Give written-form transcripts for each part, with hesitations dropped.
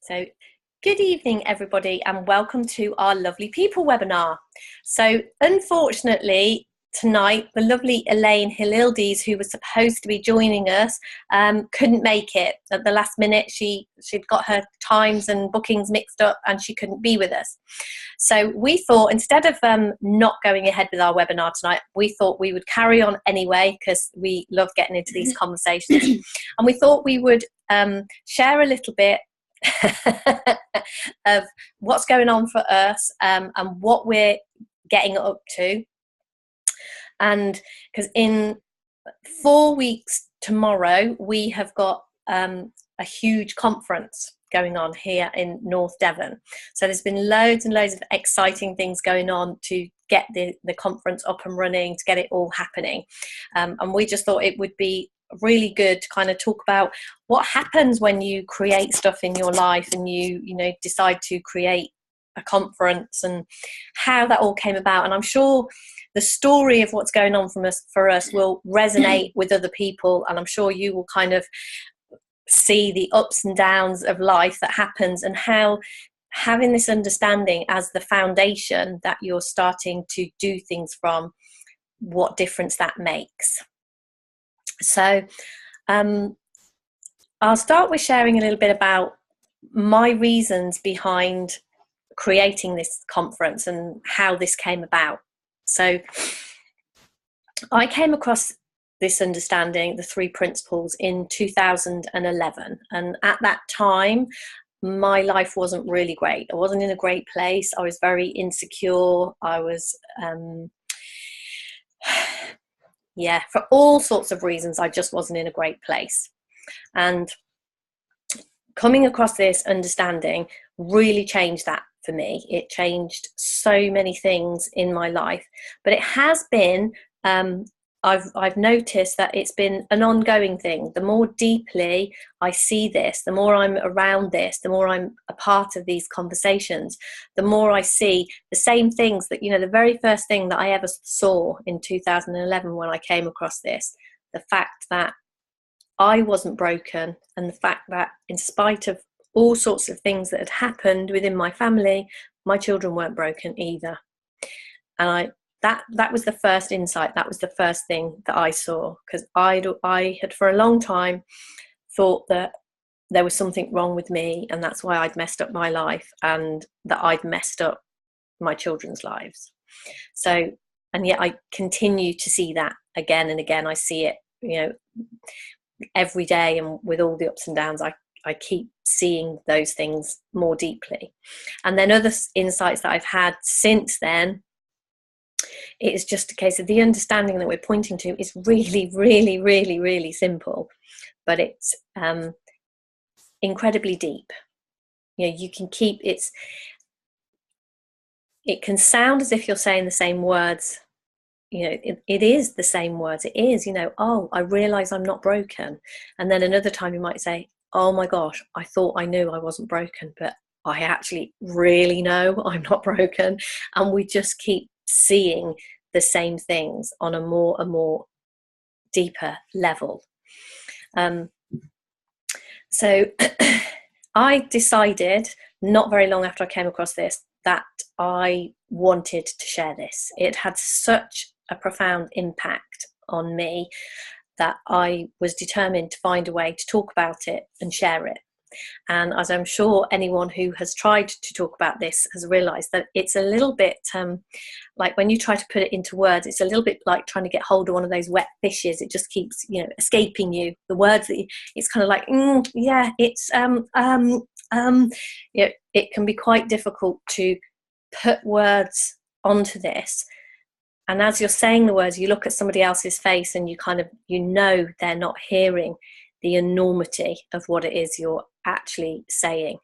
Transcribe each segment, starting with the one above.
So, good evening, everybody, and welcome to our Lovely People webinar. So, unfortunately, tonight, the lovely Elaine Hilildes, who was supposed to be joining us, couldn't make it. At the last minute, she'd got her times and bookings mixed up and she couldn't be with us. So we thought, instead of not going ahead with our webinar tonight, we thought we would carry on anyway because we love getting into these conversations. And we thought we would share a little bit of what's going on for us and what we're getting up to. And because in 4 weeks tomorrow, we have got a huge conference going on here in North Devon. So there's been loads and loads of exciting things going on to get the conference up and running, to get it all happening. And we just thought it would be really good to kind of talk about what happens when you create stuff in your life and you decide to create a conference and how that all came about. And I'm sure the story of what's going on for us will resonate with other people, and I'm sure you will kind of see the ups and downs of life that happens and how having this understanding as the foundation that you're starting to do things from, what difference that makes. So I'll start with sharing a little bit about my reasons behind creating this conference and how this came about. So I came across this understanding, the 3 principles, in 2011. And at that time, my life wasn't really great. I wasn't in a great place. I was very insecure. I was, for all sorts of reasons, I just wasn't in a great place. And coming across this understanding really changed that for me. It changed so many things in my life, but it has been, I've noticed that it's been an ongoing thing. The more deeply I see this, the more I'm around this, the more I'm a part of these conversations, the more I see the same things that, the very first thing that I ever saw in 2011 when I came across this, the fact that I wasn't broken, and the fact that in spite of all sorts of things that had happened within my family, my children weren't broken either. And that was the first insight. That was the first thing that I saw, because I had for a long time thought that there was something wrong with me, and that's why I'd messed up my life and that I'd messed up my children's lives. So, and yet I continue to see that again and again. I see it, every day, and with all the ups and downs, I keep seeing those things more deeply. And then other insights that I've had since then, it is just a case of the understanding that we're pointing to is really, really, really, really simple, but it's incredibly deep. You can keep it can sound as if you're saying the same words. It is the same words. It is, oh, I realize I'm not broken. And then another time you might say, oh my gosh, I thought I knew I wasn't broken, but I actually really know I'm not broken. And we just keep seeing the same things on a more and more deeper level. So I decided not very long after I came across this that I wanted to share this. It had such a profound impact on me that I was determined to find a way to talk about it and share it. And as I'm sure anyone who has tried to talk about this has realized, that it's a little bit like when you try to put it into words, it's a little bit like trying to get hold of one of those wet fishes. It just keeps escaping you, the words that it's kind of like it can be quite difficult to put words onto this. And as you're saying the words, you look at somebody else's face and you kind of they're not hearing the enormity of what it is you're actually saying.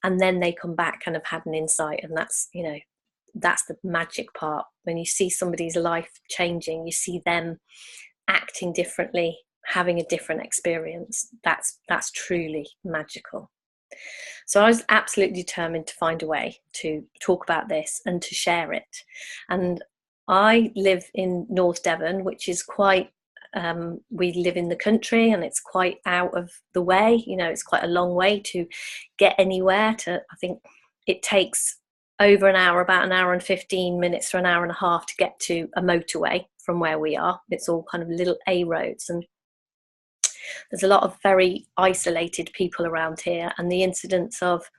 And then they come back and have had an insight, and that's the magic part. When you see somebody's life changing, you see them acting differently, having a different experience. That's truly magical. So I was absolutely determined to find a way to talk about this and to share it. And I live in North Devon, which is quite We live in the country and it's quite out of the way. You know, it's quite a long way to get anywhere. I think it takes over an hour, about an hour and 15 minutes to an hour and a half to get to a motorway from where we are. It's all kind of little A roads, and there's a lot of very isolated people around here, and the incidence of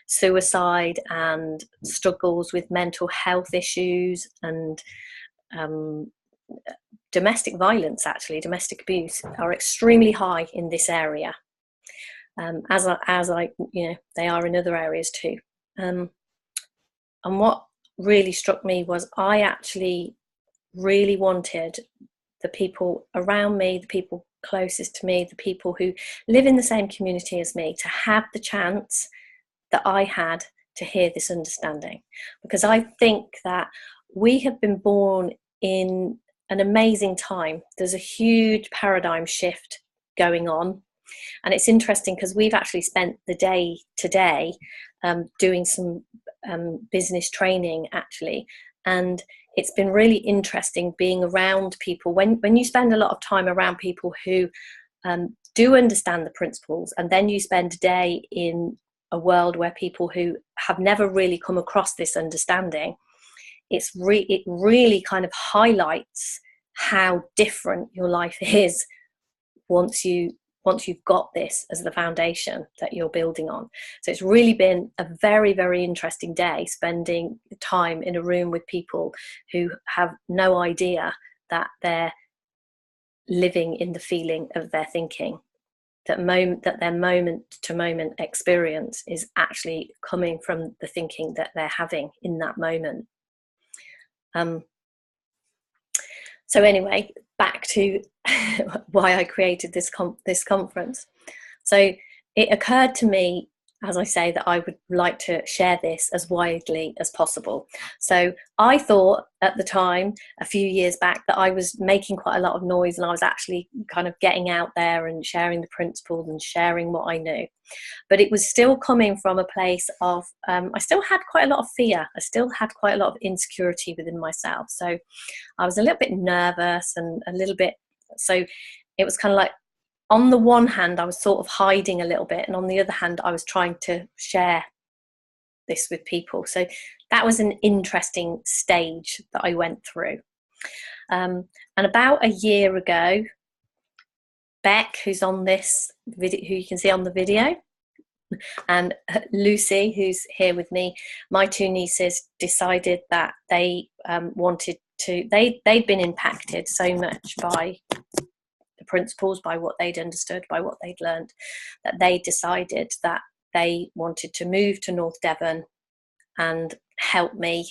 suicide and struggles with mental health issues and domestic violence, actually domestic abuse, are extremely high in this area, as I you know, they are in other areas too. And what really struck me was I actually really wanted the people around me, the people closest to me, the people who live in the same community as me, to have the chance that I had to hear this understanding. Because I think that we have been born in an amazing time. There's a huge paradigm shift going on. And it's interesting because we've actually spent the day today doing some business training, actually. And it's been really interesting being around people. When you spend a lot of time around people who do understand the principles, and then you spend a day in a world where people who have never really come across this understanding, it really kind of highlights how different your life is once you've got this as the foundation that you're building on. So it's really been a very, very interesting day, spending time in a room with people who have no idea that they're living in the feeling of their thinking, that their moment to moment experience is actually coming from the thinking that they're having in that moment. So anyway, back to why I created this conference. So it occurred to me, as I say, that I would like to share this as widely as possible. So I thought at the time, a few years back, that I was making quite a lot of noise, and I was actually kind of getting out there and sharing the principles and sharing what I knew. But it was still coming from a place of, I still had quite a lot of fear. I still had quite a lot of insecurity within myself. So I was a little bit nervous and a little bit, so it was kind of like, on the one hand, I was sort of hiding a little bit, and on the other hand, I was trying to share this with people. So that was an interesting stage that I went through. And about a year ago, Beck, who's on this video, who you can see on the video, and Lucy, who's here with me, my two nieces, decided that they wanted to, they'd been impacted so much by the principles, by what they'd understood, by what they'd learned, that they decided that they wanted to move to North Devon and help me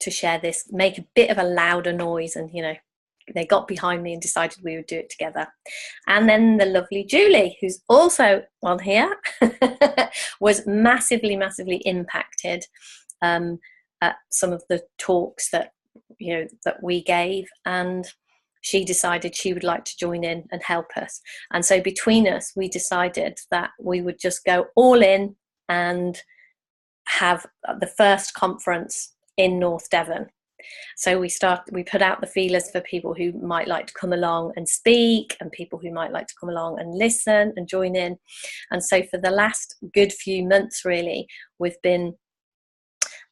to share this, make a bit of a louder noise. And, you know, they got behind me and decided we would do it together. And then the lovely Julie, who's also on here, was massively, massively impacted at some of the talks that, you know, that we gave, and she decided she would like to join in and help us. And so between us, we decided that we would just go all in and have the first conference in North Devon. So we put out the feelers for people who might like to come along and speak, and people who might like to come along and listen and join in. And so for the last good few months, really, we've been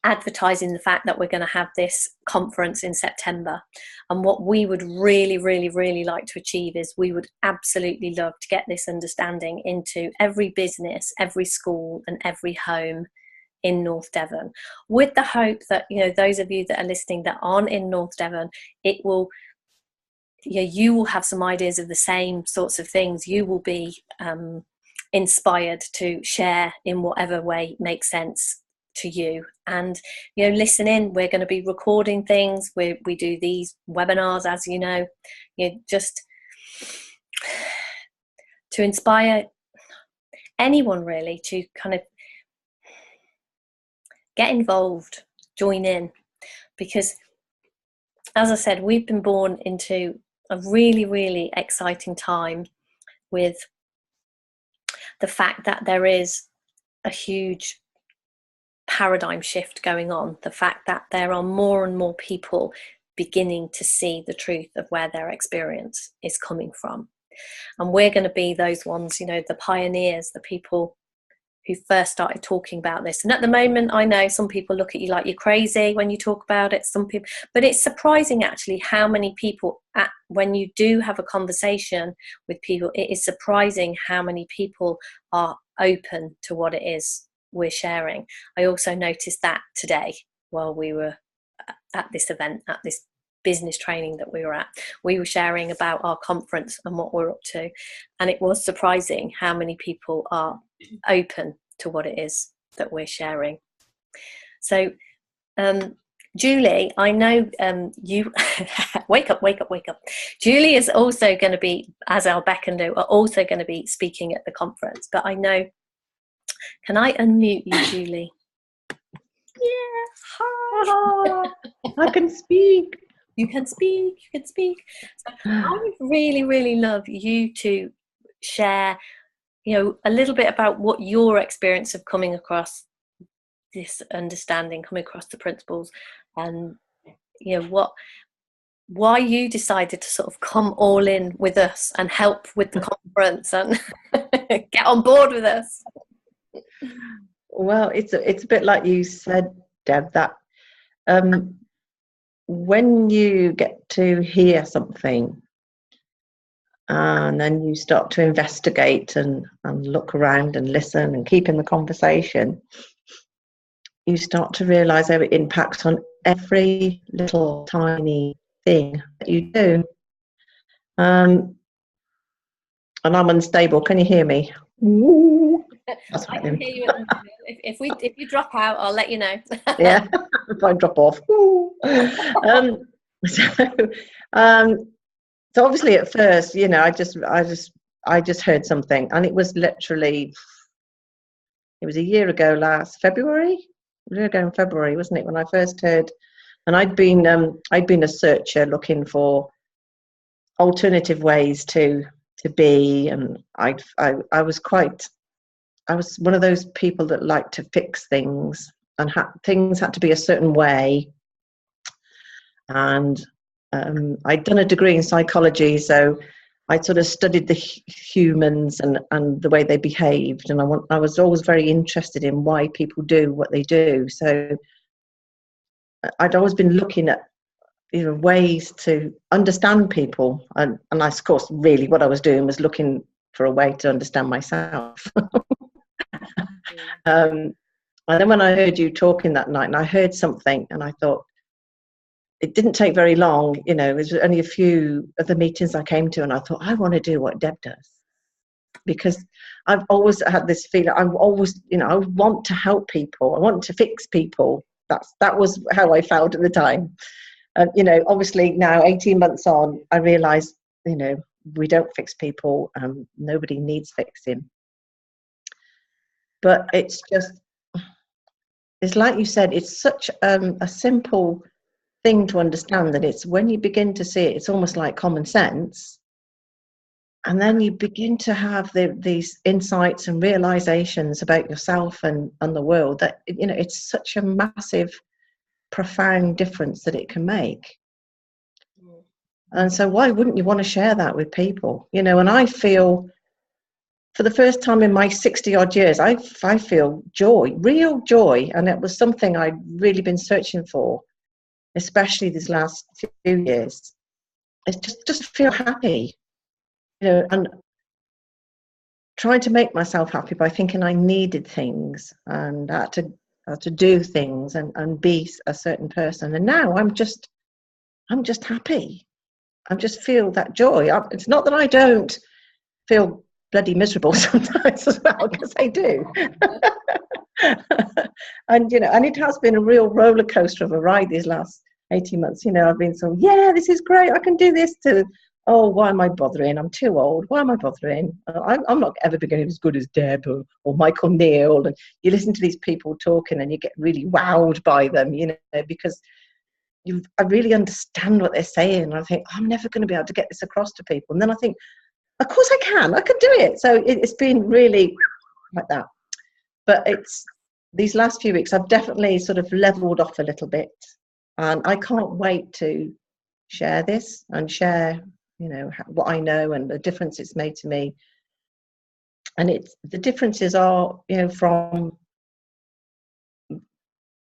advertising the fact that we're going to have this conference in September. And what we would really, really, really like to achieve is we would absolutely love to get this understanding into every business, every school, and every home in North Devon, with the hope that, you know, those of you that are listening that aren't in North Devon, it will, you know, you will have some ideas of the same sorts of things. You will be inspired to share in whatever way makes sense to you. And, you know, listen in. We're going to be recording things. We do these webinars, as you know, just to inspire anyone really to kind of get involved, join in, because as I said, we've been born into a really, really exciting time with the fact that there is a huge paradigm shift going on, the fact that there are more and more people beginning to see the truth of where their experience is coming from. And we're going to be those ones, you know, the pioneers, the people who first started talking about this. And at the moment, I know some people look at you like you're crazy when you talk about it, some people, but it's surprising actually how many people, when you do have a conversation with people, it is surprising how many people are open to what it is we're sharing. I also noticed that today while we were at this event, at this business training that we were at, we were sharing about our conference and what we're up to, and it was surprising how many people are open to what it is that we're sharing. So Julie, I know you wake up. Julie is also going to be, as our Beck and Do are also going to be speaking at the conference, but I know, can I unmute you, Julie? Yeah, hi. I can speak. You can speak. So I would really, really love you to share, you know, a little bit about what your experience of coming across this understanding, coming across the principles, and you know why you decided to sort of come all in with us and help with the conference and get on board with us. Well, it's a bit like you said, Deb, that when you get to hear something and then you start to investigate and look around and listen and keep in the conversation, you start to realise how it impacts on every little tiny thing that you do. And I'm unstable. Can you hear me? Ooh. That's I can hear you at the moment. If you drop out, I'll let you know. Yeah, if I drop off. So obviously at first, you know, I just heard something, and it was literally, it was a year ago last February. A year ago in February, wasn't it, when I first heard? And I'd been a searcher looking for alternative ways to be, and I was one of those people that liked to fix things, and things had to be a certain way. And I'd done a degree in psychology, so I sort of studied the humans and the way they behaved, and I was always very interested in why people do what they do. So I'd always been looking at, you know, ways to understand people, and I, of course, really what I was doing was looking for a way to understand myself. And then when I heard you talking that night, and I heard something, and I thought, it didn't take very long, you know, it was only a few of the meetings I came to, and I thought, I want to do what Deb does, because I've always had this feeling, I've always, you know, I want to help people, I want to fix people. That was how I felt at the time. And, you know, obviously now 18 months on, I realised, you know, we don't fix people, nobody needs fixing. But it's like you said, it's such a simple thing to understand, that it's when you begin to see it, it's almost like common sense, and then you begin to have these insights and realizations about yourself and the world, that, you know, it's such a massive, profound difference that it can make. And so why wouldn't you want to share that with people, you know? And I feel, for the first time in my 60 odd years, I feel joy, real joy, and it was something I'd really been searching for, especially these last few years. It's just feel happy, you know, and trying to make myself happy by thinking I needed things and had to do things and be a certain person. And now I'm just happy. I just feel that joy. It's not that I don't feel bloody miserable sometimes as well, because I do. And, you know, and it has been a real roller coaster of a ride these last 18 months. You know, I've been so, yeah, this is great, I can do this, to, oh, why am I bothering? I'm too old. Why am I bothering? I'm not ever beginning as good as Deb or Michael Neal. And you listen to these people talking and you get really wowed by them, you know, because I really understand what they're saying. And I think, I'm never going to be able to get this across to people. And then I think, of course I can do it. So it's been really like that. But it's these last few weeks, I've definitely sort of leveled off a little bit. And I can't wait to share this and share, you know, what I know and the difference it's made to me. And it's, the differences are, you know, from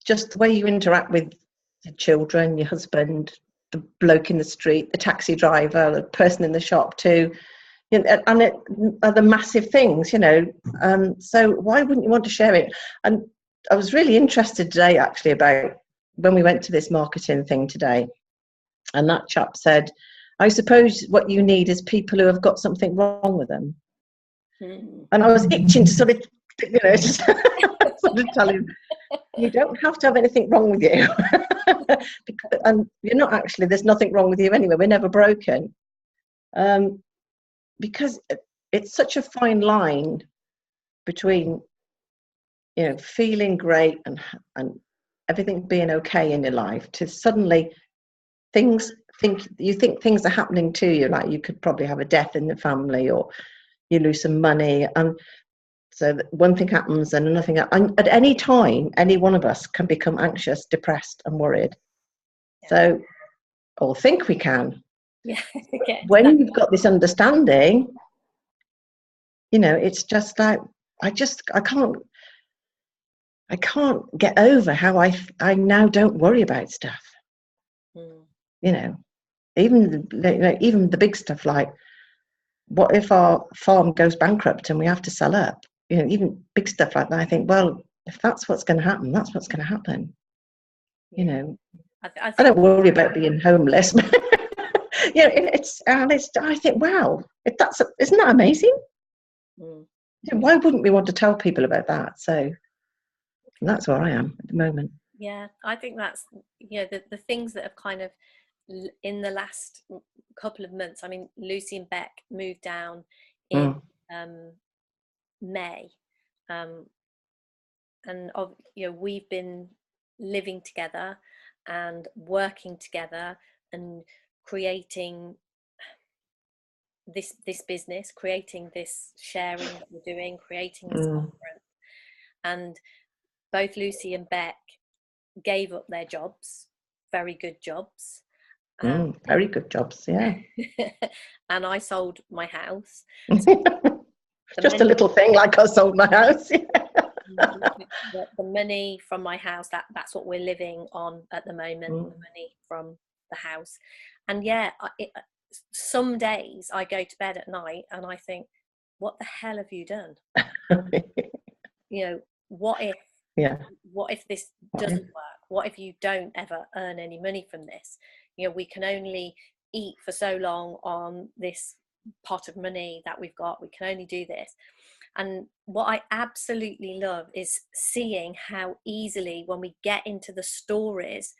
just the way you interact with the children, your husband, the bloke in the street, the taxi driver, the person in the shop too, you know, and it are the massive things, you know. So why wouldn't you want to share it? And I was really interested today, actually, about when we went to this marketing thing today, and that chap said, I suppose what you need is people who have got something wrong with them. And I was itching to sort of, you know, just sort of tell him, you don't have to have anything wrong with you. And you're not actually, there's nothing wrong with you anyway. We're never broken. Because it's such a fine line between, you know, feeling great and everything being okay in your life, to suddenly think things are happening to you, like you could probably have a death in the family, or you lose some money, and so one thing happens and another thing, and at any time any one of us can become anxious, depressed and worried. So, or think we can. When you've got this understanding, you know, it's just like, I can't get over how I now don't worry about stuff. You know, even the big stuff, like what if our farm goes bankrupt and we have to sell up? You know, even big stuff like that. I think, well, if that's what's going to happen, that's what's going to happen. You know, I don't worry about being homeless. You know, I think, wow, isn't that amazing? Why wouldn't we want to tell people about that? So that's where I am at the moment. Yeah, I think that's, you know, the things that have kind of, in the last couple of months, I mean, Lucy and Beck moved down in May, and you know, we've been living together and working together and creating this business, creating this sharing that we're doing, creating this conference. And both Lucy and Beck gave up their jobs, very good jobs. Very good jobs, yeah. And I sold my house. Just a little thing, like I sold my house. The money from my house, that's what we're living on at the moment, the money from the house. And yeah, some days I go to bed at night and I think, what the hell have you done? You know, what if this doesn't work? What if you don't ever earn any money from this? You know, we can only eat for so long on this pot of money that we've got. We can only do this. And what I absolutely love is seeing how easily, when we get into the stories,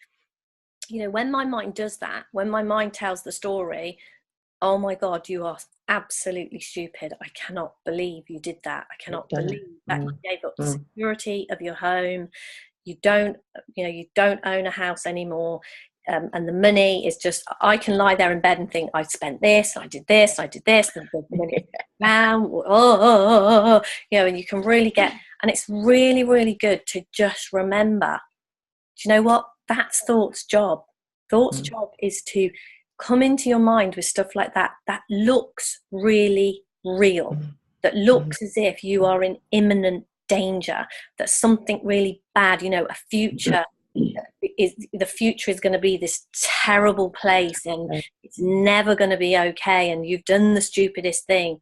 you know, when my mind does that, when my mind tells the story, oh my God, you are absolutely stupid. I cannot believe you did that. I cannot believe that you gave up the security of your home. You don't own a house anymore. And the money is just, I can lie there in bed and think, I spent this, I did this, and the money down, you know, and you can really get, and it's really, really good to just remember, do you know what? That's thought's job. Thought's job is to come into your mind with stuff like that looks really real, that looks as if you are in imminent danger, that something really bad, you know, a future the future is going to be this terrible place and it's never going to be okay, and you've done the stupidest thing.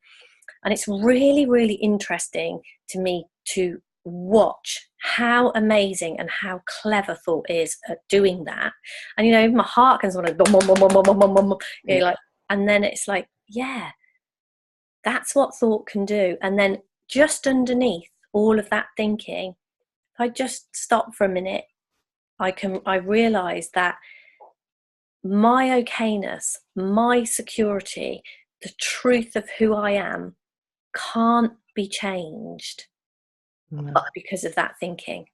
And it's really, really interesting to me to watch how amazing and how clever thought is at doing that. And you know, my heart can sort of you know, like, and then it's like, yeah, that's what thought can do. And then just underneath all of that thinking, if I just stop for a minute, I realize that my okayness, my security, the truth of who I am can't be changed because of that thinking.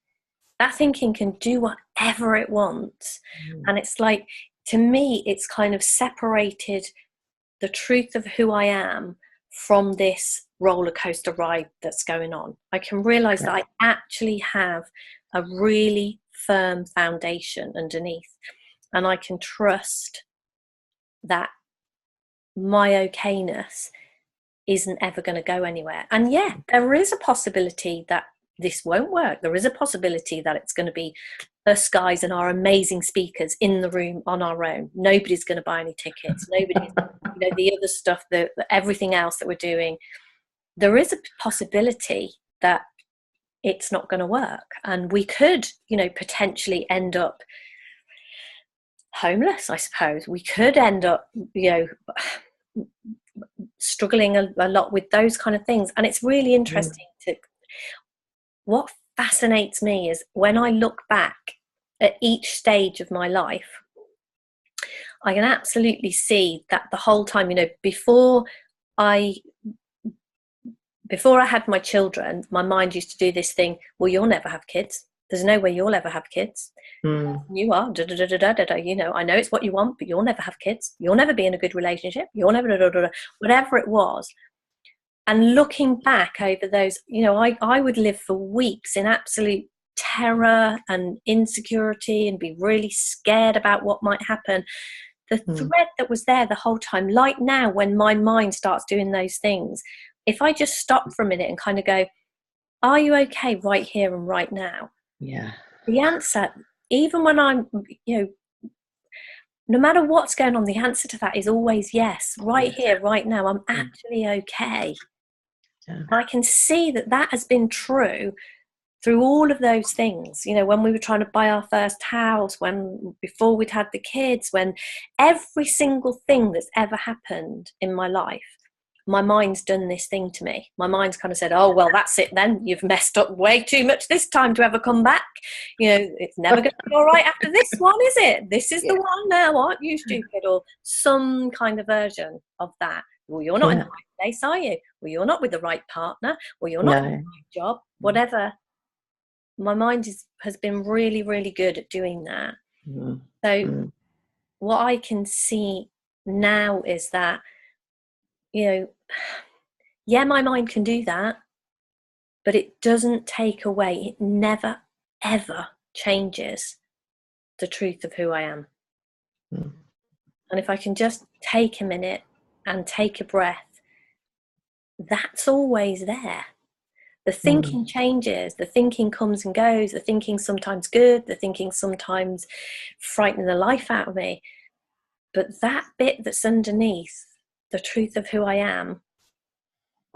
That thinking can do whatever it wants. And it's like, to me, it's kind of separated the truth of who I am from this roller coaster ride that's going on. I can realize that I actually have a really firm foundation underneath, and I can trust that my okayness isn't ever going to go anywhere. And yeah, there is a possibility that this won't work. There is a possibility that it's going to be us guys and our amazing speakers in the room on our own. Nobody's going to buy any tickets. Nobody's, the other stuff, everything else that we're doing. There is a possibility that it's not going to work, and we could, potentially end up homeless. I suppose we could end up, struggling a lot with those kind of things. And it's really interesting what fascinates me is when I look back at each stage of my life, I can absolutely see that the whole time, before I had my children, my mind used to do this thing, well, you'll never have kids. There's no way you'll ever have kids. You are, I know it's what you want, but you'll never have kids. You'll never be in a good relationship. You'll never, whatever it was. And looking back over those, I would live for weeks in absolute terror and insecurity and be really scared about what might happen. The thread that was there the whole time, like now when my mind starts doing those things, if I just stop for a minute and kind of go, are you okay right here and right now? Yeah. The answer, even when I'm, no matter what's going on, the answer to that is always yes. Right here, right now, I'm actually okay. Yeah. I can see that has been true through all of those things, when we were trying to buy our first house, before we'd had the kids, when every single thing that's ever happened in my life, my mind's done this thing to me. My mind's kind of said, oh, well, that's it then. You've messed up way too much this time to ever come back. It's never going to be all right after this one, is it? This is the one now, aren't you, stupid? Or some kind of version of that. Well, you're not in the right place, are you? Well, you're not with the right partner. Well, you're not in the right job. Whatever. My mind has been really, really good at doing that. So what I can see now is that, my mind can do that, but it doesn't take away, it never, ever changes the truth of who I am. And if I can just take a minute and take a breath, that's always there. The thinking changes, the thinking comes and goes, the thinking sometimes good, the thinking sometimes frightening the life out of me. But that bit that's underneath, the truth of who I am,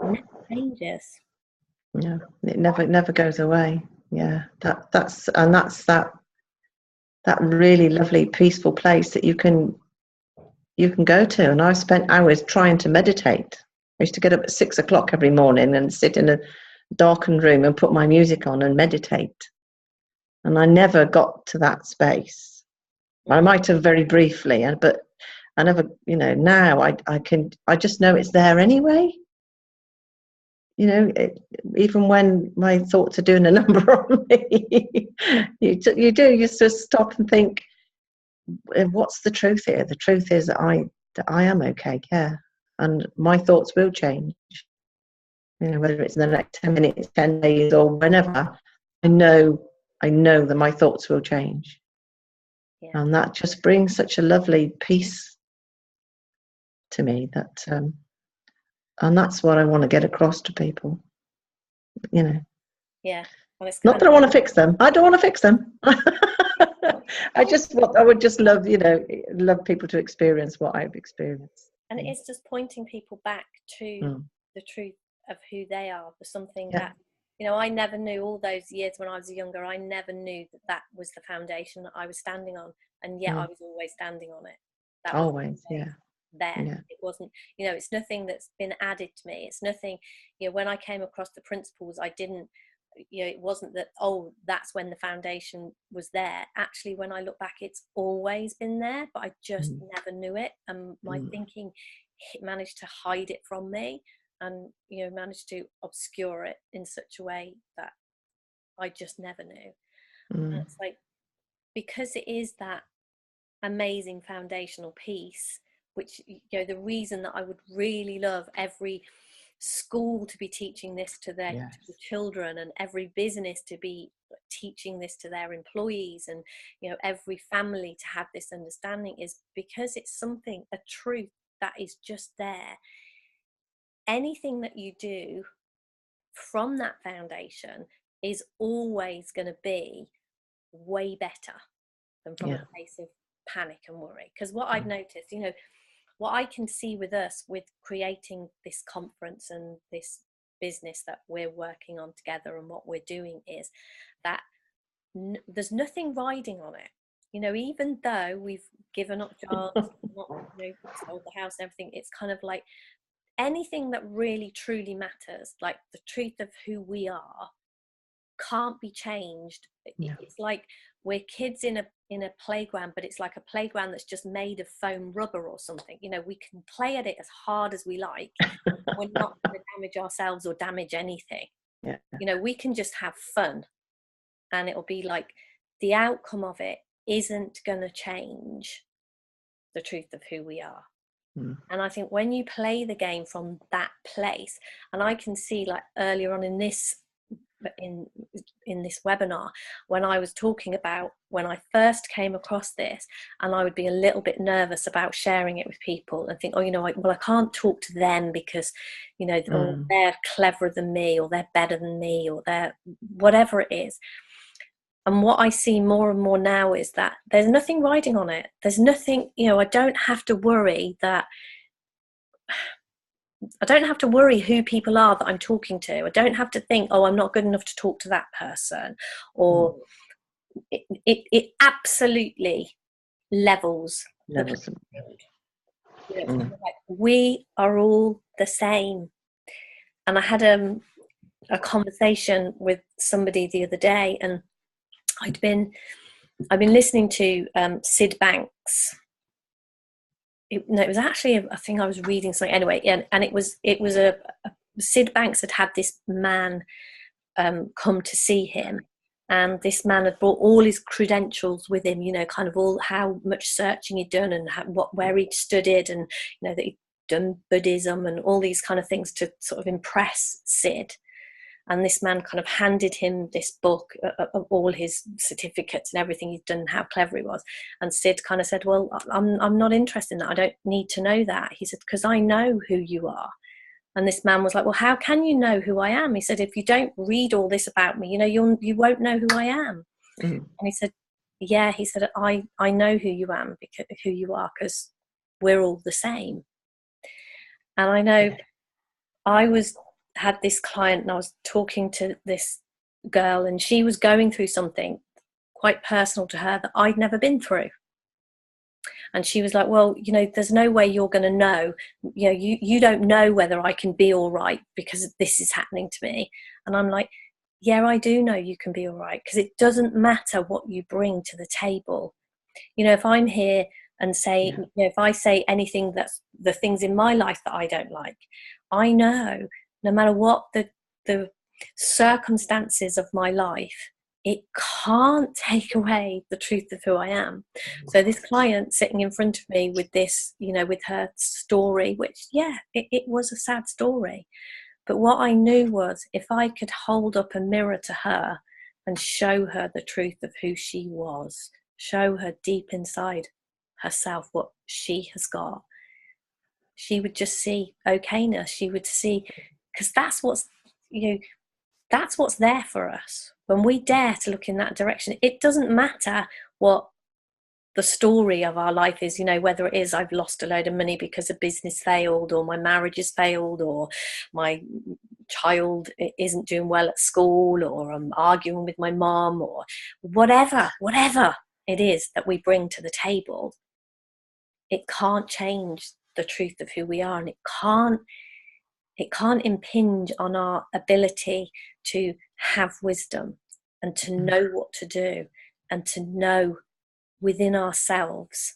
never changes. Yeah, it never goes away. Yeah, that's that really lovely, peaceful place that you can go to. And I've spent hours trying to meditate. I used to get up at 6 o'clock every morning and sit in a darkened room and put my music on and meditate. And I never got to that space. I might have very briefly, but I never, now I just know it's there anyway. Even when my thoughts are doing a number on me, you just stop and think, what's the truth here? The truth is that I am okay, yeah. And my thoughts will change. Whether it's in the next 10 minutes, 10 days, or whenever, I know that my thoughts will change. Yeah. And that just brings such a lovely peace to me that, and that's what I want to get across to people, Yeah. Well, not that I want to fix them. I don't want to fix them. I would just love, love people to experience what I've experienced. And it is just pointing people back to the truth of who they are, for something that, I never knew all those years when I was younger. I never knew that was the foundation that I was standing on, and yet I was always standing on it. That always, there. It wasn't, it's nothing that's been added to me. It's nothing, when I came across the principles, I didn't, it wasn't that, oh, that's when the foundation was there. Actually, when I look back, it's always been there, but I just never knew it. And my thinking managed to hide it from me, and managed to obscure it in such a way that I just never knew. And it's like, because it is that amazing foundational piece, which the reason that I would really love every school to be teaching this to their to the children, and every business to be teaching this to their employees and, you know, every family to have this understanding, is because it's something, a truth that is just there. Anything that you do from that foundation is always going to be way better than from a place of panic and worry. Because what I've noticed, you know, what I can see with us, with creating this conference and this business that we're working on together, and what we're doing is that there's nothing riding on it. You know, even though we've given up jobs, not, you know, sold the house and everything, it's kind of like anything that really truly matters, like the truth of who we are, can't be changed. It's like we're kids in a playground, but it's like a playground that's just made of foam rubber or something. You know, we can play at it as hard as we like. We're not going to damage ourselves or damage anything. You know, we can just have fun, and it'll be like the outcome of it isn't going to change the truth of who we are. And I think when you play the game from that place, and I can see, like earlier on in this webinar, when I was talking about when I first came across this, and I would be a little bit nervous about sharing it with people and think, oh, you know, I can't talk to them because, you know, they're cleverer than me, or they're better than me, or they're whatever it is. And what I see more and more now is that there's nothing riding on it. There's nothing, you know, I don't have to worry who people are that I'm talking to. I don't have to think, oh, I'm not good enough to talk to that person. Or it absolutely levels the playing field. Like, we are all the same. And I had a conversation with somebody the other day, and I've been listening to Sid Banks. It was actually, I think I was reading something anyway, and it was a Sid Banks had this man come to see him, and this man had brought all his credentials with him, you know, kind of all how much searching he'd done, and where he'd studied, and, you know, that he'd done Buddhism and all these kind of things to sort of impress Sid. And this man kind of handed him this book of all his certificates and everything he'd done, how clever he was. And Sid kind of said, well, I'm not interested in that. I don't need to know that. He said, because I know who you are. And this man was like, well, how can you know who I am? He said, if you don't read all this about me, you know, you won't know who I am. And he said, yeah, he said, I know who you am, because who you are, because we're all the same. And I know had this client, and I was talking to this girl, and she was going through something quite personal to her that I'd never been through. And she was like, well, you know, there's no way you're going to know, you know, you don't know whether I can be all right because this is happening to me. And I'm like, yeah, I do know you can be all right, because it doesn't matter what you bring to the table. You know, if I'm here and say, you know, if I say anything that's the things in my life that I don't like, I know no matter what the circumstances of my life, it can't take away the truth of who I am. So this client sitting in front of me with this, you know, with her story, which, it was a sad story. But what I knew was, if I could hold up a mirror to her and show her the truth of who she was, show her deep inside herself what she has got, she would just see okayness. She would see, because that's what's, you know, that's what's there for us when we dare to look in that direction. It doesn't matter what the story of our life is, you know, whether it is I've lost a load of money because a business failed, or my marriage has failed, or my child isn't doing well at school, or I'm arguing with my mom, or whatever it is that we bring to the table. It can't change the truth of who we are, and it can't impinge on our ability to have wisdom and to know what to do, and to know within ourselves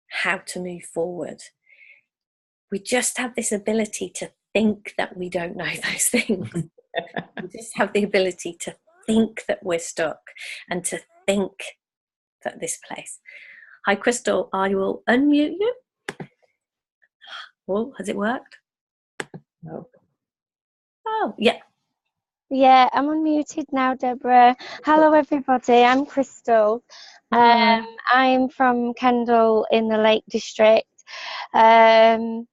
how to move forward. We just have this ability to think that we don't know those things. We just have the ability to think that we're stuck, and to think that this place. Hi, Crystal, I will unmute you. Oh, has it worked? No. Oh, yeah. Yeah, I'm unmuted now, Deborah. Hello, everybody. I'm Crystal. Hi. I'm from Kendal in the Lake District. Um,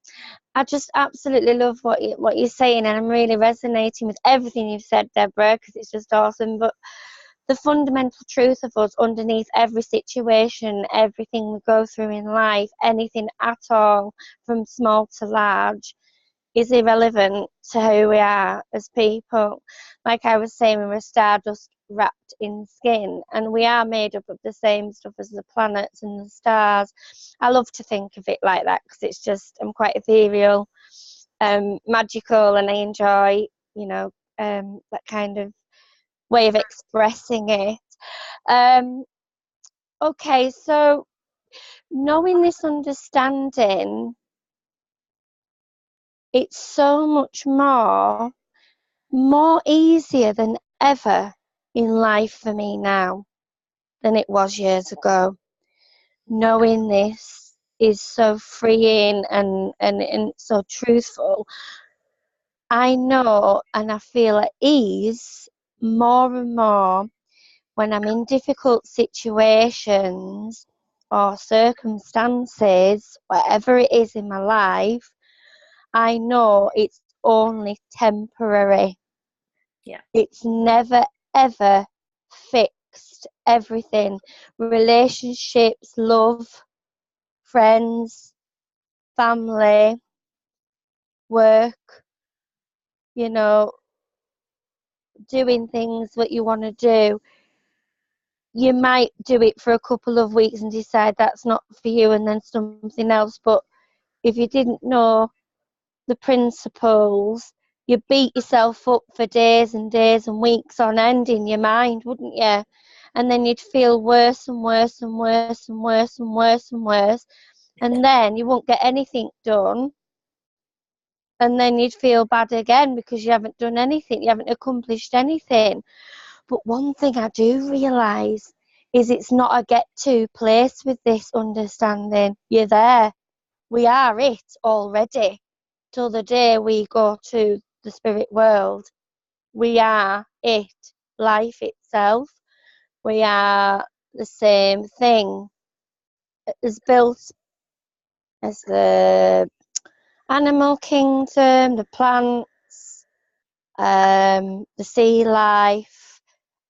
I just absolutely love what you're saying, and I'm really resonating with everything you've said, Deborah, because it's just awesome. But the fundamental truth of us underneath every situation, everything we go through in life, anything at all, from small to large, is irrelevant to who we are as people. Like I was saying, we're stardust wrapped in skin, and we are made up of the same stuff as the planets and the stars. I love to think of it like that because it's just, I'm quite ethereal, magical, and I enjoy, that kind of way of expressing it. Um, okay, so knowing this understanding, it's so much more easier than ever in life for me now than it was years ago. Knowing this is so freeing and so truthful. I know and I feel at ease more and more when I'm in difficult situations or circumstances, whatever it is in my life. I know it's only temporary. Yeah. It's never ever fixed. Everything, relationships, love, friends, family, work, you know, doing things that you want to do. You might do it for a couple of weeks and decide that's not for you, and then something else. But if you didn't know the principles, you beat yourself up for days and days and weeks on end in your mind, wouldn't you? And then you'd feel worse and worse and worse and worse and worse and worse. And then you won't get anything done. And then you'd feel bad again because you haven't done anything, you haven't accomplished anything. But one thing I do realise is it's not a get to place with this understanding. You're there. We are it already. Till the day we go to the spirit world, we are it, life itself. We are the same thing as built as the animal kingdom, the plants, the sea life,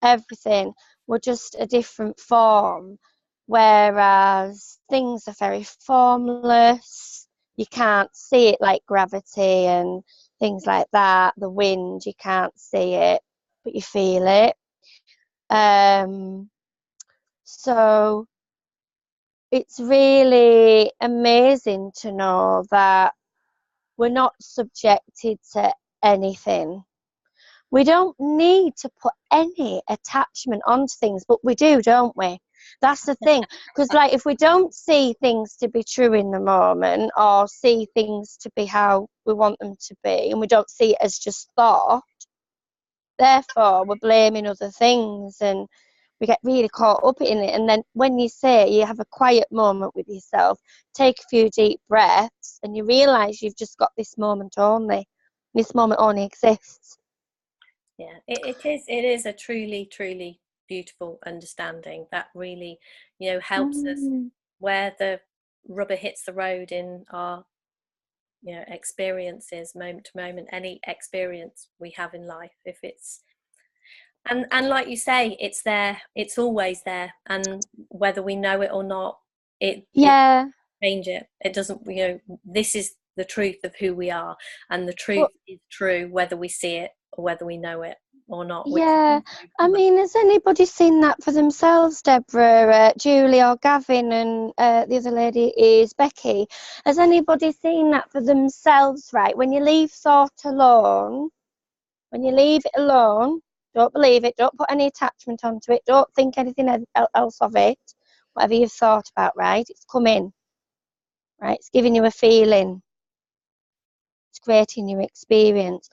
everything. We're just a different form, whereas things are very formless. You can't see it, like gravity and things like that. The wind, you can't see it, but you feel it. So it's really amazing to know that we're not subjected to anything. We don't need to put any attachment onto things, but we do, don't we? That's the thing. Because, like, if we don't see things to be true in the moment, or see things to be how we want them to be, and we don't see it as just thought, therefore we're blaming other things, and we get really caught up in it. And then when you say you have a quiet moment with yourself, take a few deep breaths, and you realise you've just got this moment only. This moment only exists. Yeah, it is a truly beautiful understanding that really, helps us where the rubber hits the road in our, experiences, moment to moment, any experience we have in life. If it's and like you say, it's there, it's always there, and whether we know it or not, it Yeah. change it. It doesn't, this is the truth of who we are, and the truth Well, is true whether we see it or whether we know it or not. yeah, I mean, has anybody seen that for themselves, Deborah, Julie or Gavin, and the other lady is Becky? Has anybody seen that for themselves, right? When you leave thought alone, when you leave it alone, don't believe it, don't put any attachment onto it, don't think anything else of it, whatever you've thought about, right? It's coming, right? It's giving you a feeling, it's creating your experience.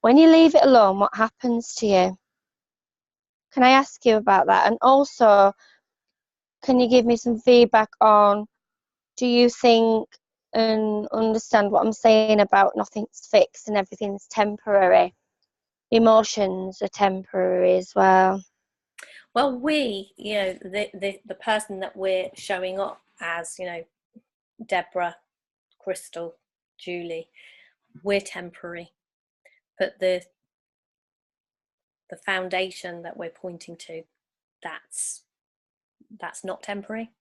When you leave it alone, what happens to you? Can I ask you about that? And also, can you give me some feedback on, do you think and understand what I'm saying about nothing's fixed and everything's temporary? emotions are temporary as well. Well, the person that we're showing up as, Debra, Crystal, Julie, we're temporary, but the foundation that we're pointing to, that's not temporary.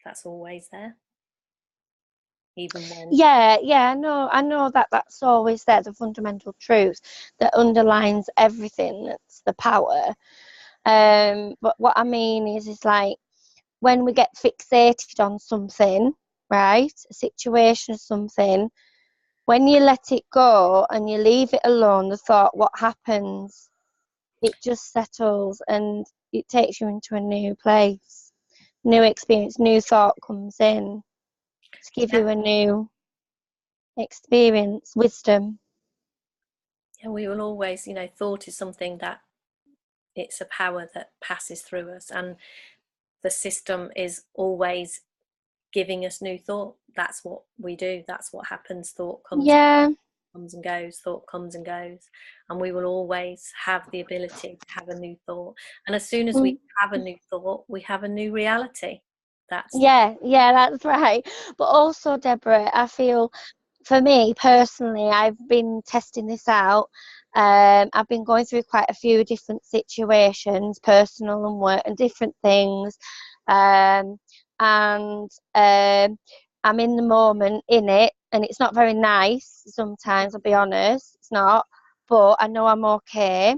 That's always there, even when. Yeah, I know that that's always there, the fundamental truth that underlines everything. That's the power. But what I mean is like when we get fixated on something, right, a situation or something, when you let it go and you leave it alone, the thought, what happens? It just settles and it takes you into a new place, new experience, new thought comes in to give you a new experience, wisdom. Yeah, we will always, thought is something that it's a power that passes through us, and the system is always giving us new thought. That's what we do. That's what happens. Thought comes and goes, thought comes and goes, and we will always have the ability to have a new thought. And as soon as we have a new thought, we have a new reality. That's that's right. But also, Deborah, I feel for me personally, I've been testing this out. I've been going through quite a few different situations, personal and work, and different things. And I'm in the moment in it, and it's not very nice sometimes, I'll be honest, it's not. But I know I'm okay,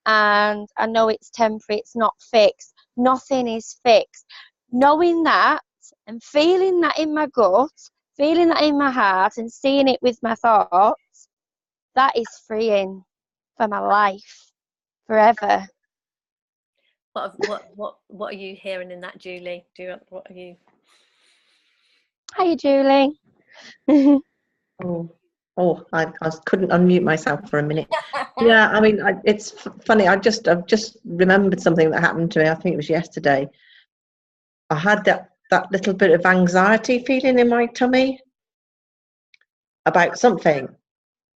and I know it's temporary, it's not fixed. Nothing is fixed. Knowing that and feeling that in my gut, feeling that in my heart and seeing it with my thoughts, that is freeing for my life forever. What are you hearing in that, Julie? What are you? Hiya, Julie. I couldn't unmute myself for a minute. Yeah, I mean, it's funny. I've just remembered something that happened to me. I think it was yesterday. I had that little bit of anxiety feeling in my tummy about something,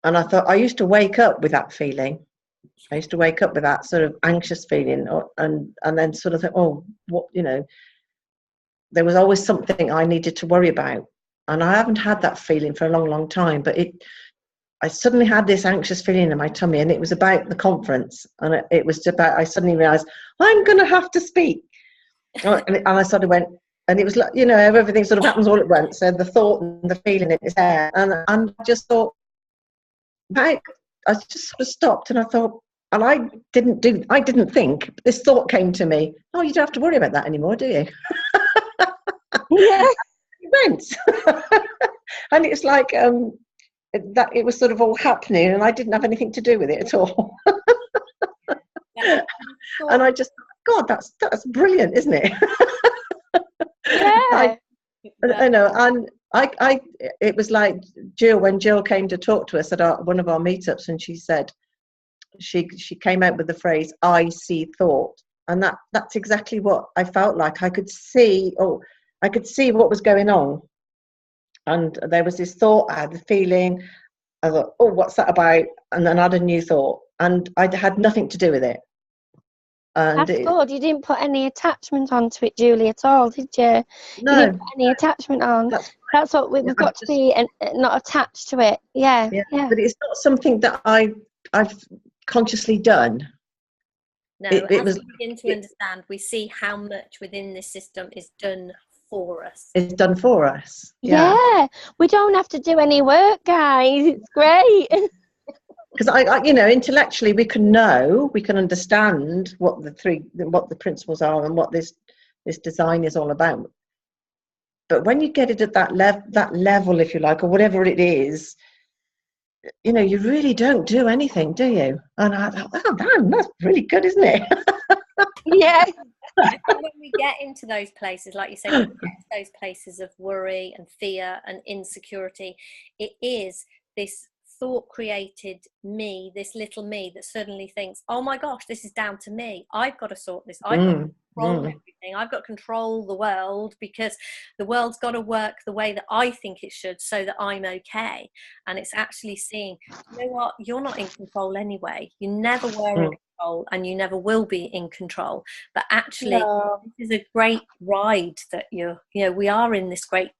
and I thought I used to wake up with that feeling. I used to wake up with that sort of anxious feeling, and then sort of think, oh, what, there was always something I needed to worry about, and I haven't had that feeling for a long, long time. But I suddenly had this anxious feeling in my tummy, and it was about the conference, and it was about. I suddenly realised I'm going to have to speak, and I sort of went, and it was like, everything sort of happens all at once. So the thought and the feeling is there, and I just thought, I just sort of stopped, and I thought, and I didn't think. This thought came to me. Oh, you don't have to worry about that anymore, do you? Yeah. It went, and it's like that. It was sort of all happening, and I didn't have anything to do with it at all. And I just, God, that's brilliant, isn't it? Yeah. I know, and it was like Jill, when Jill came to talk to us at one of our meetups, and she said she came out with the phrase "I see thought," and that's exactly what I felt like. I could see what was going on, and there was this thought. I had the feeling. I thought, oh, what's that about? And then I had a new thought, and I had nothing to do with it. And That's good. You didn't put any attachment onto it, Julie, at all, did you? No, you didn't put any attachment on. That's what we've got to be, and not attached to it. Yeah. But it's not something that I've consciously done. No, as we begin to understand, we see how much within this system is done for us. It's done for us. Yeah. We don't have to do any work, guys. It's great. Because I intellectually we can understand what the principles are and what this design is all about. But when you get it at that level, if you like, or whatever it is, you really don't do anything, do you? And I thought, oh, damn, that's really good, isn't it? Yeah. I think when we get into those places, like you say, when we get to those places of worry and fear and insecurity, it is this thought created me, this little me that suddenly thinks, oh my gosh, this is down to me. I've got to sort this. I've got to control everything. I've got to control the world because the world's got to work the way that I think it should so that I'm okay. And it's actually seeing, you know what, you're not in control anyway. You never were in control and you never will be in control. But actually, this is a great ride that we are in this great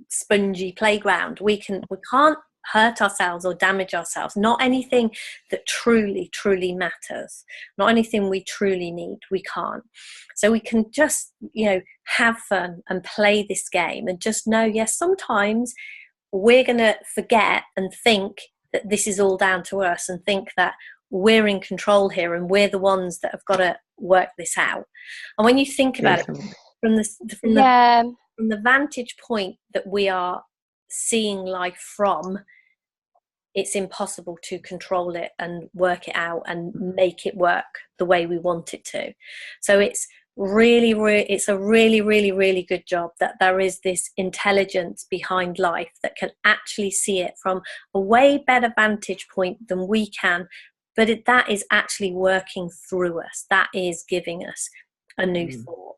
spongy playground. We can't hurt ourselves or damage ourselves. Not anything that truly matters, not anything we truly need, we can't. So we can just have fun and play this game and just know, yes, sometimes we're going to forget and think that this is all down to us and think that we're in control here and we're the ones that have got to work this out. And when you think about it from the vantage point that we are seeing life from, it's impossible to control it and work it out and make it work the way we want it to. So it's it's a really good job that there is this intelligence behind life that can actually see it from a way better vantage point than we can, but that is actually working through us. That is giving us a new thought.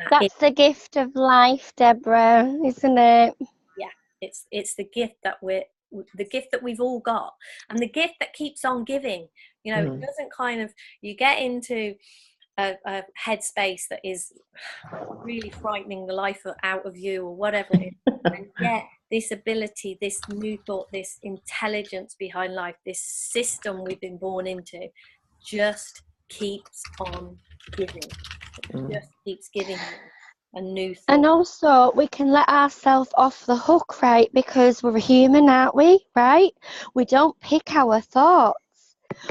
That's the gift of life, Debra, isn't it? Yeah, it's the gift that we've all got, and the gift that keeps on giving. It doesn't you get into a headspace that is really frightening the life out of you or whatever it is. And yet this ability, this new thought, this intelligence behind life, this system we've been born into just keeps on giving. It just keeps giving a new thought. And also we can let ourselves off the hook, right? Because we're human, aren't we? Right? We don't pick our thoughts.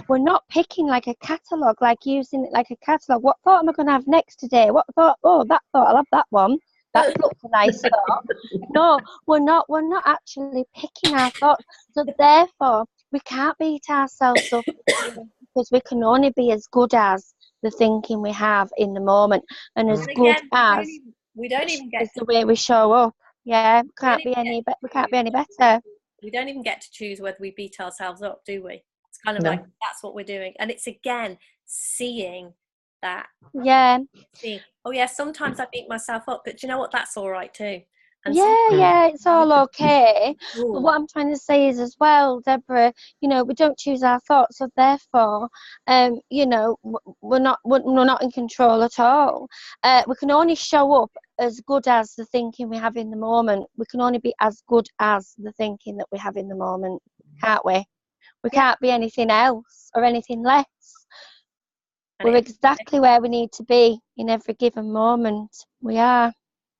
We're not picking like a catalogue, like using it like a catalogue. What thought am I going to have next today? What thought? Oh, that thought, I'll have that one. That looks a nice thought. No, we're not actually picking our thoughts. So therefore, we can't beat ourselves up because we can only be as good as the thinking we have in the moment, and as good as we don't even get the way we show up. Yeah, we can't be any better. We don't even get to choose whether we beat ourselves up, do we? It's kind of like that's what we're doing, and it's again seeing that. Yeah. Seeing, oh yeah, sometimes I beat myself up, but do you know what? That's all right too. And it's all okay. But what I'm trying to say is as well, Debra, we don't choose our thoughts, so therefore, we're not in control at all. We can only show up as good as the thinking we have in the moment. We can only be as good as the thinking that we have in the moment, can't we? We can't be anything else or anything less. We're exactly where we need to be in every given moment. We are.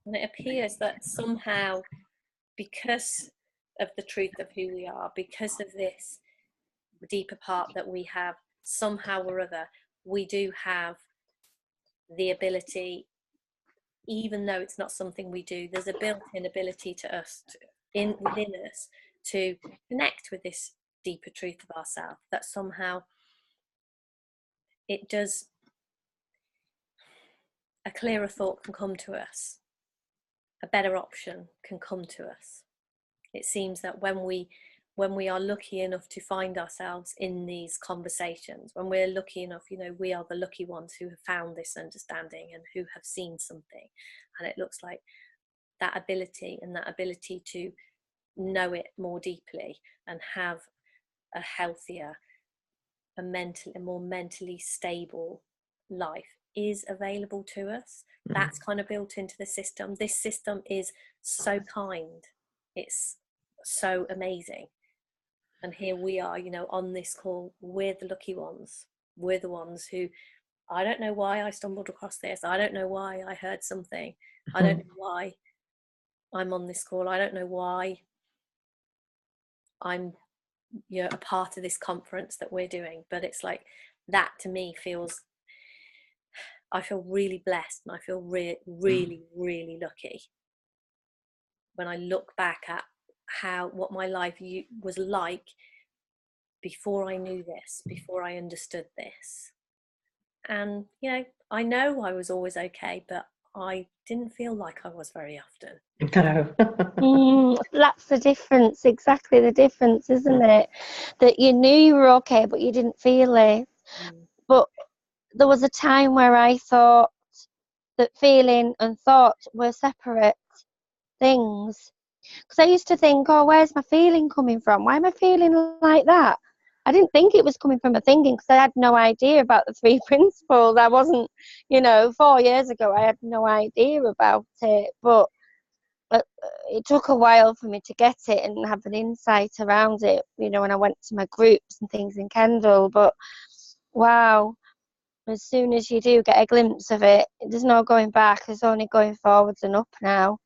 And it appears that somehow, because of the truth of who we are, because of this deeper part that we have, somehow or other, we do have the ability, even though it's not something we do, there's a built-in ability to us, within us, to connect with this deeper truth of ourselves, that somehow it does, a clearer thought can come to us, a better option can come to us. It seems that when we are lucky enough to find ourselves in these conversations, when we're lucky enough, we are the lucky ones who have found this understanding and who have seen something, and it looks like that ability to know it more deeply and have a healthier, a more mentally stable life is available to us. That's kind of built into the system. This system is so kind. It's so amazing. And here we are, on this call, we're the lucky ones. We're the ones who, I don't know why I stumbled across this. I don't know why I heard something. I don't know why I'm on this call. I don't know why I'm a part of this conference that we're doing. But it's like that to me I feel really blessed, and I feel really lucky when I look back at what my life was like before I knew this, before I understood this. And I know I was always okay, but I didn't feel like I was very often. No. That's the difference, exactly the difference, isn't it? That you knew you were okay, but you didn't feel it. But there was a time where I thought that feeling and thought were separate things. Because I used to think, oh, where's my feeling coming from? Why am I feeling like that? I didn't think it was coming from my thinking, because I had no idea about the three principles. I wasn't, 4 years ago, I had no idea about it. But it took a while for me to get it and have an insight around it, when I went to my groups and things in Kendall. But wow, as soon as you do get a glimpse of it, there's no going back. There's only going forwards and up now.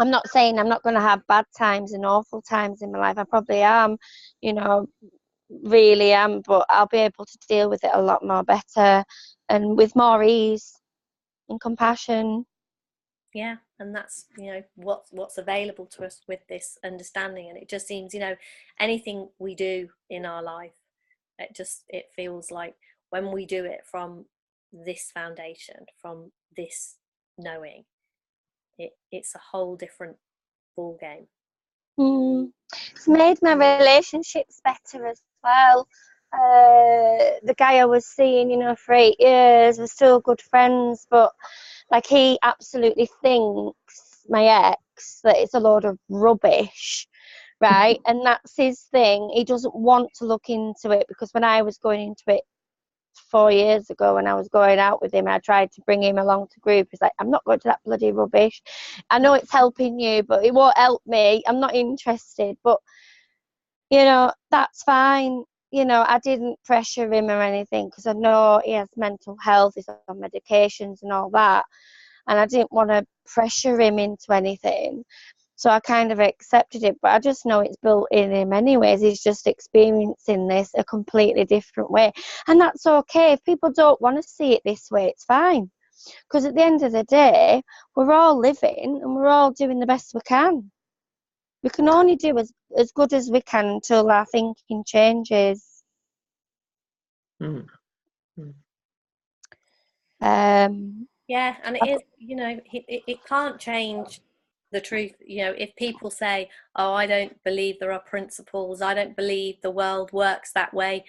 I'm not saying I'm not going to have bad times and awful times in my life. I probably am, really am, but I'll be able to deal with it a lot more better and with more ease and compassion. Yeah, and that's what's available to us with this understanding. And it just seems, anything we do in our life, it feels like when we do it from this foundation, from this knowing, it's a whole different ball game. It's made my relationships better as well. The guy I was seeing, for 8 years, we're still good friends, but like, he absolutely thinks, my ex, that it's a load of rubbish, right? And that's his thing. He doesn't want to look into it, because when I was going into it 4 years ago, when I was going out with him, I tried to bring him along to group. He's like, I'm not going to that bloody rubbish. I know it's helping you, but it won't help me. I'm not interested. But that's fine. I didn't pressure him or anything, because I know he has mental health, he's on medications and all that, and I didn't want to pressure him into anything. So I kind of accepted it, but I just know it's built in him anyways. He's just experiencing this a completely different way. And that's okay. If people don't want to see it this way, it's fine. Because at the end of the day, we're all living and we're all doing the best we can. We can only do as good as we can until our thinking changes. Yeah, and it is, it can't change the truth. If people say, oh, I don't believe there are principles, I don't believe the world works that way,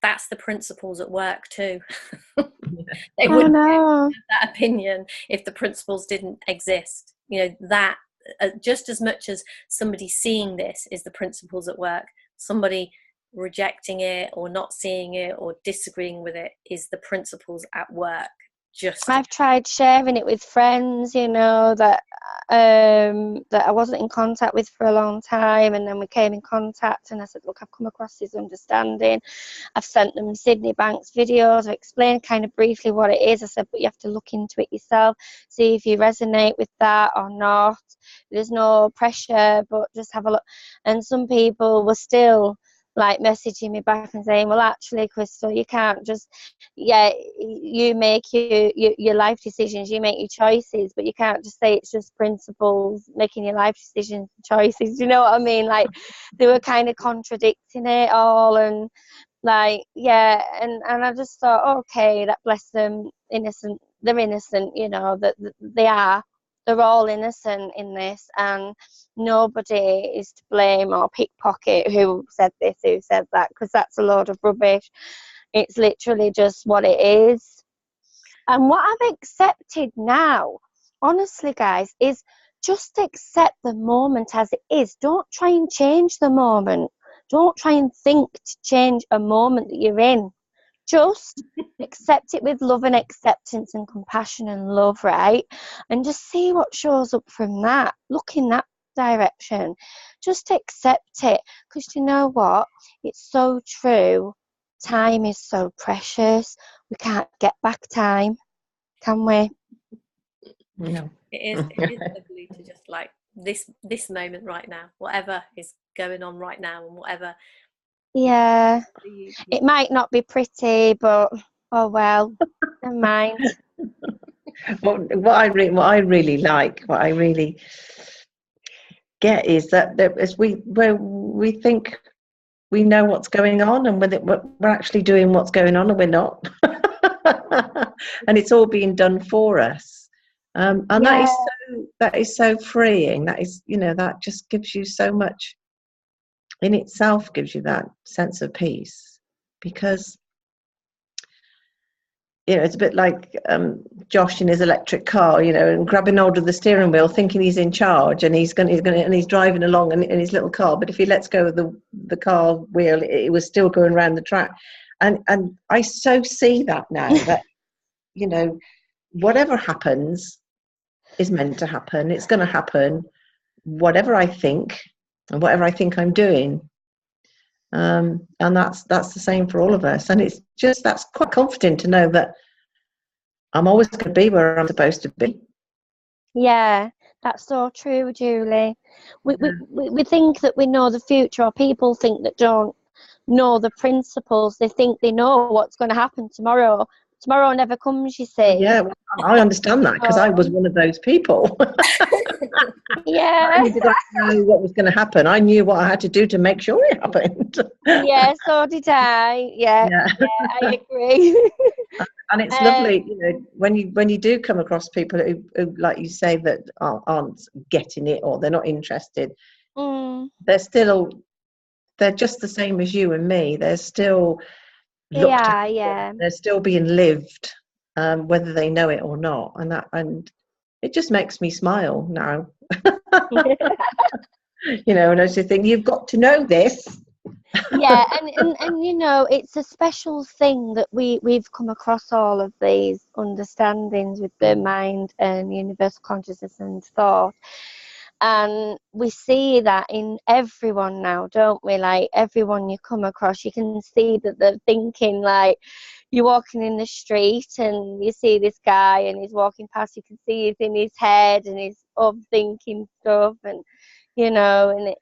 that's the principles at work too. They wouldn't have that opinion if the principles didn't exist. That just as much as somebody seeing this is the principles at work, somebody rejecting it or not seeing it or disagreeing with it is the principles at work. I've tried sharing it with friends, that I wasn't in contact with for a long time, and then we came in contact, and I said, look, I've come across this understanding. I've sent them Sydney Banks videos. I've explained kind of briefly what it is. I said, but you have to look into it yourself, see if you resonate with that or not. There's no pressure, but just have a look. And some people were still like messaging me back and saying, well, actually, Crystal, you can't just, you make your life decisions, you make your choices, but you can't just say it's just principles making your life decisions and choices. You know what I mean? Like, they were kind of contradicting it all, and like, and I just thought, okay, that bless them, innocent. They're innocent, that they are. They're all innocent in this, and nobody is to blame or pickpocket who said this, who said that, because that's a load of rubbish. It's literally just what it is. And what I've accepted now, honestly, guys, is just accept the moment as it is. Don't try and change the moment. Don't try and think to change a moment that you're in. Just accept it with love and acceptance and compassion and love, right? And just see what shows up from that. Look in that direction. Just accept it, because you know what? It's so true. Time is so precious. We can't get back time, can we? No. It is lovely to just like this moment right now, whatever is going on right now, and whatever. Yeah, it might not be pretty, but oh well, never mind. What I really get is that as we think we know what's going on, and we're actually doing what's going on, and we're not, and it's all being done for us, and that is so freeing. That is, that just gives you so much. In itself, gives you that sense of peace, because you know, it's a bit like Josh in his electric car, you know, and grabbing hold of the steering wheel, thinking he's in charge, and he's driving along in his little car. But if he lets go of the car wheel, it was still going around the track. And I so see that now, that, you know, whatever happens is meant to happen. It's going to happen, whatever I think and whatever I think I'm doing. And that's the same for all of us. And it's just, that's quite comforting to know that I'm always going to be where I'm supposed to be. Yeah, that's so true, Julie. We think that we know the future, or people think that don't know the principles. They think they know what's going to happen tomorrow. Tomorrow never comes, you see. Yeah, well, I understand that, because I was one of those people. Yeah. Not only did I know what was going to happen, I knew what I had to do to make sure it happened. Yeah, so did I. Yeah, I agree. And it's lovely, you know, when you do come across people who, like you say, that aren't getting it, or they're not interested. They're just the same as you and me. They're still looked at, they're still being lived, whether they know it or not. And it just makes me smile now. You know, and I just think, you've got to know this. Yeah, and you know, it's a special thing that we've come across all of these understandings with the mind and universal consciousness and thought. And we see that in everyone now, don't we? Like, everyone you come across, you can see that they're thinking. Like, you're walking in the street and you see this guy and he's walking past, you can see he's in his head and he's overthinking stuff, and, you know, and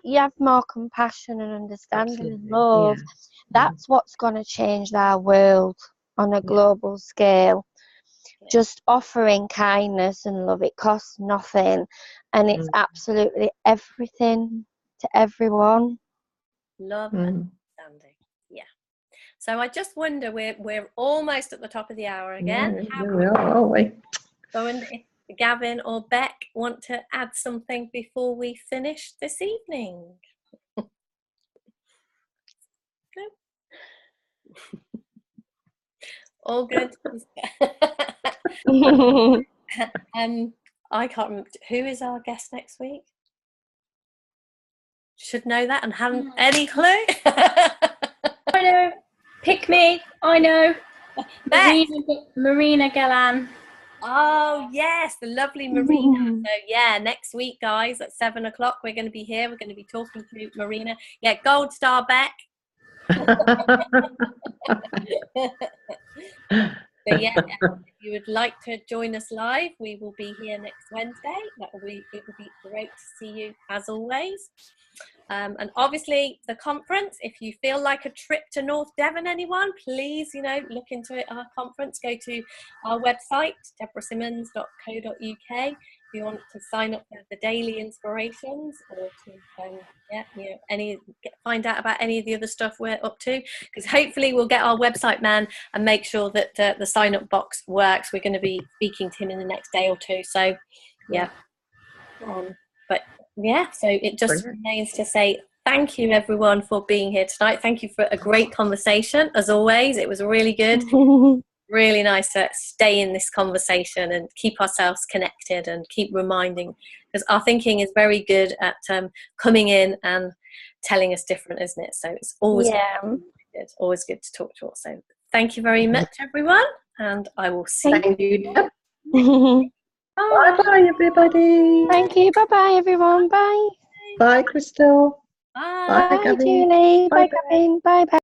you have more compassion and understanding and love. Yeah. That's what's going to change our world on a global scale. Just offering kindness and love, it costs nothing, and it's absolutely everything to everyone. Love and understanding. Yeah. So I just wonder, we're almost at the top of the hour again. We are, aren't we? So, and if Gavin or Beck want to add something before we finish this evening? No? All good. I can't remember who is our guest next week. Should know that and haven't any clue. I know. Pick me. I know. Marina Galan. Oh yes, the lovely Marina. So yeah, next week, guys, at 7 o'clock, we're going to be here. We're going to be talking to Marina. Yeah, Gold Star Beck. So yeah, if you would like to join us live, we will be here next Wednesday. It will be great to see you as always. And obviously the conference, if you feel like a trip to North Devon, anyone, please, you know, look into it. Our conference, go to our website, debrasimmons.co.uk, if you want to sign up for the daily inspirations, or to find out about any of the other stuff we're up to, because hopefully we'll get our website man and make sure that the sign up box works. We're going to be speaking to him in the next day or two, so yeah. But yeah, so it just remains to say thank you everyone for being here tonight. Thank you for a great conversation as always. It was really good. Really nice to stay in this conversation and keep ourselves connected and keep reminding, because our thinking is very good at coming in and telling us different, isn't it? So it's always good, always good to talk to us. So thank you very much everyone, and I will see you. Bye-bye, everybody. Thank you. Bye-bye, everyone. Bye. Bye, Crystal. Bye. Bye, Julie. Bye, Gavin. Bye-bye.